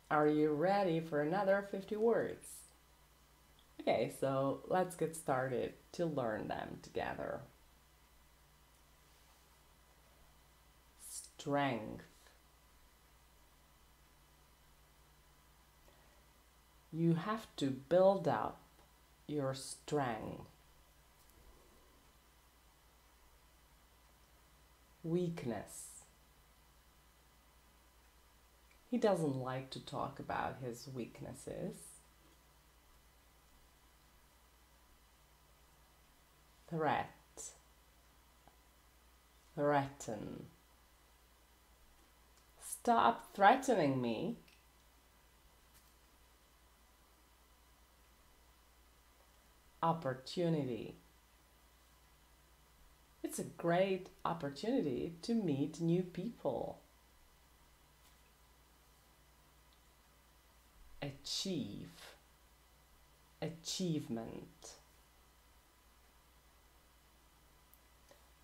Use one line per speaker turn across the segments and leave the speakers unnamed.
Are you ready for another 50 words? Okay, so let's get started to learn them together. Strength. You have to build up your strength. Weakness. He doesn't like to talk about his weaknesses. Threat. Threaten. Stop threatening me. Opportunity. It's a great opportunity to meet new people. Achieve. Achievement.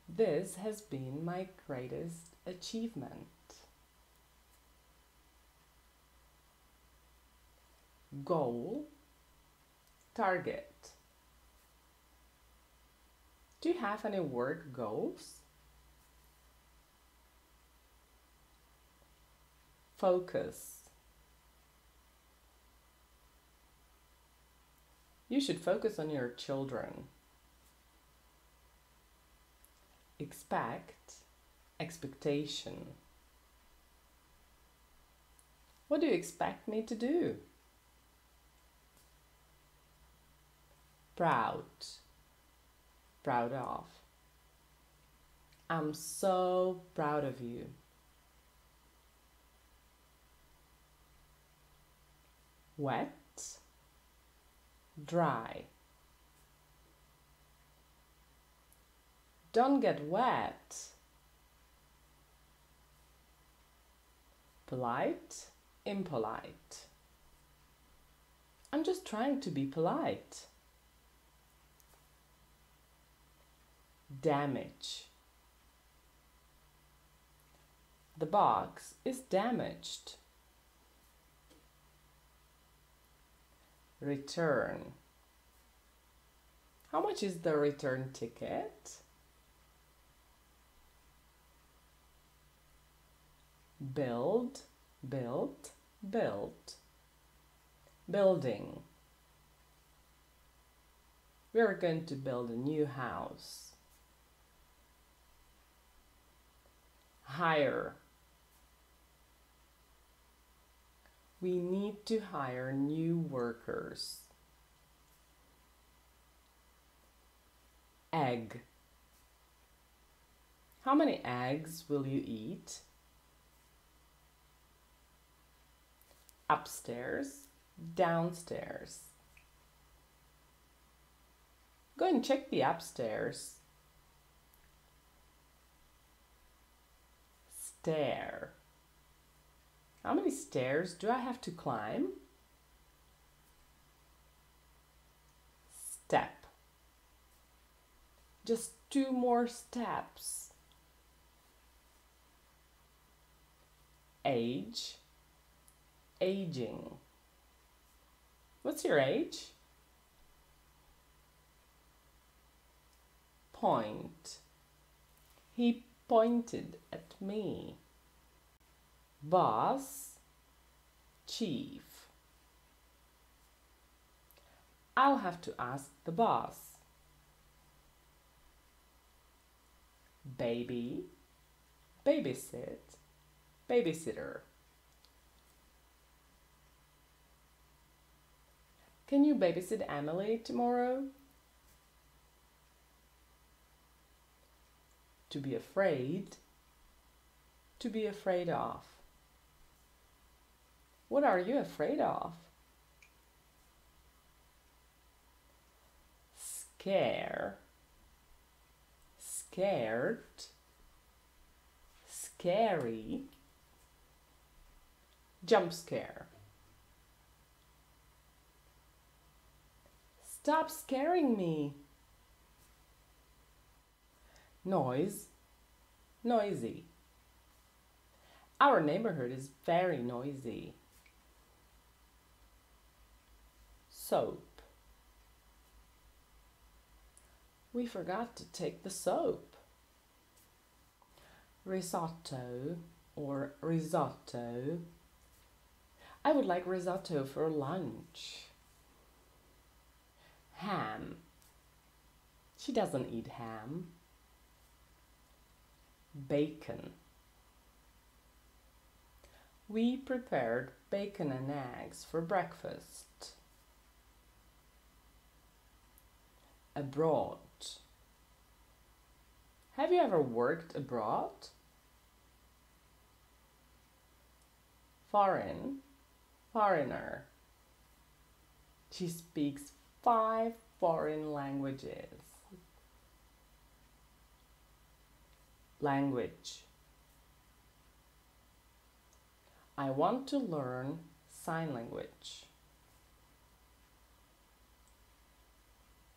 This has been my greatest achievement. Goal. Target. Do you have any work goals? Focus. You should focus on your children. Expect. Expectation. What do you expect me to do? Proud. Proud of. I'm so proud of you. Wet. Dry. Don't get wet. Polite. Impolite. I'm just trying to be polite. Damage. The box is damaged. Return. How much is the return ticket? Build, built, built. Building. We are going to build a new house. Hire. We need to hire new workers. Egg. How many eggs will you eat? Upstairs, downstairs. Go and check the upstairs. Stair. How many stairs do I have to climb? Step. Just 2 more steps. Age. Aging. What's your age? Point. He pointed at me. Boss. Chief. I'll have to ask the boss. Baby. Babysit. Babysitter. Can you babysit Emily tomorrow? To be afraid. To be afraid of. What are you afraid of? Scare. Scared. Scary. Jump scare. Stop scaring me. Noise. Noisy. Our neighborhood is very noisy. soap. We forgot to take the soap. Risotto or risotto. I would like risotto for lunch. Ham. She doesn't eat ham. Bacon. We prepared bacon and eggs for breakfast. Abroad. Have you ever worked abroad? Foreign. Foreigner. She speaks 5 foreign languages. Language. I want to learn sign language.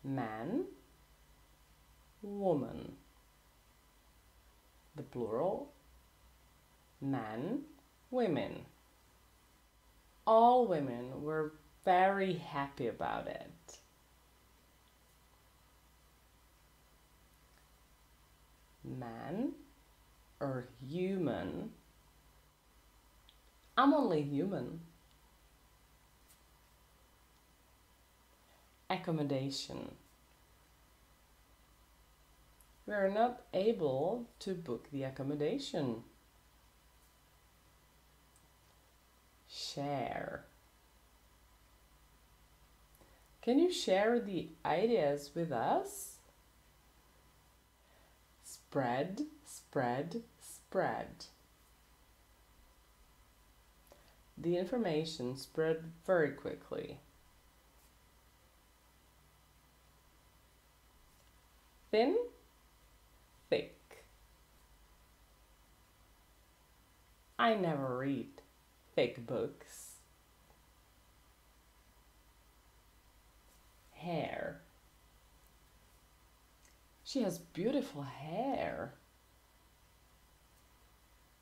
Man, woman. The plural, men, women. All women were very happy about it. Man or human. I'm only human. Accommodation. We are not able to book the accommodation. Share. Can you share the ideas with us? Spread, spread, spread. The information spread very quickly. Thin, thick. I never read thick books. Hair. She has beautiful hair.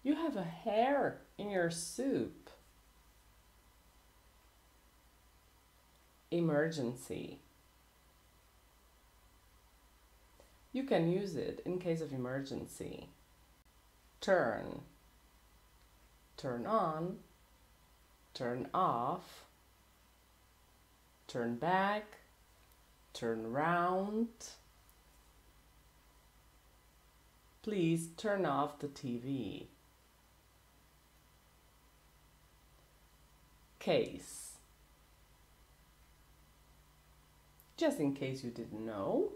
You have a hair in your soup. Emergency. You can use it in case of emergency. Turn. Turn on. Turn off. Turn back. Turn round. Please turn off the TV. Case. Just in case you didn't know.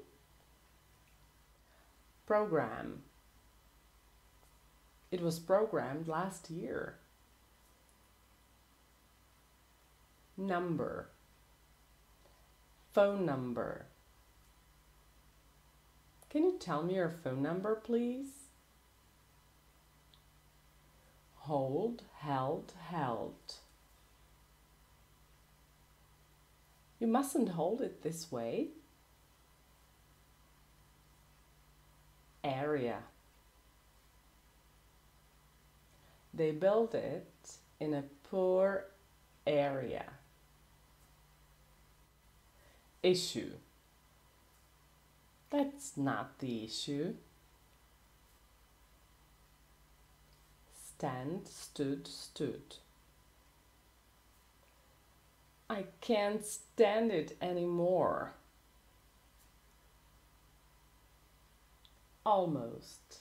Program. It was programmed last year. Number. Phone number. Can you tell me your phone number, please? Hold, held, held. You mustn't hold it this way. Area. They built it in a poor area. Issue. That's not the issue. Stand, stood, stood. I can't stand it anymore. Almost.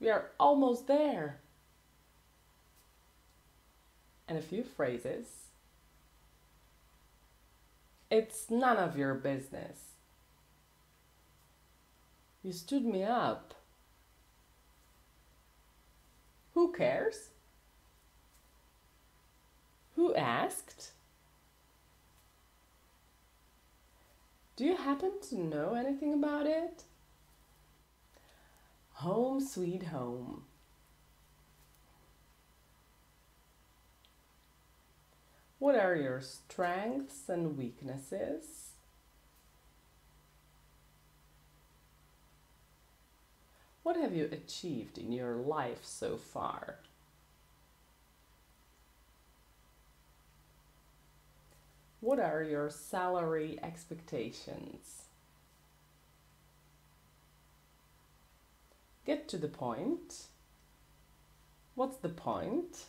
We are almost there. And a few phrases. It's none of your business. You stood me up. Who cares? Who asked? Do you happen to know anything about it? Home sweet home. What are your strengths and weaknesses? What have you achieved in your life so far? What are your salary expectations? Get to the point. What's the point?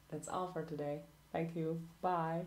That's all for today. Thank you. Bye.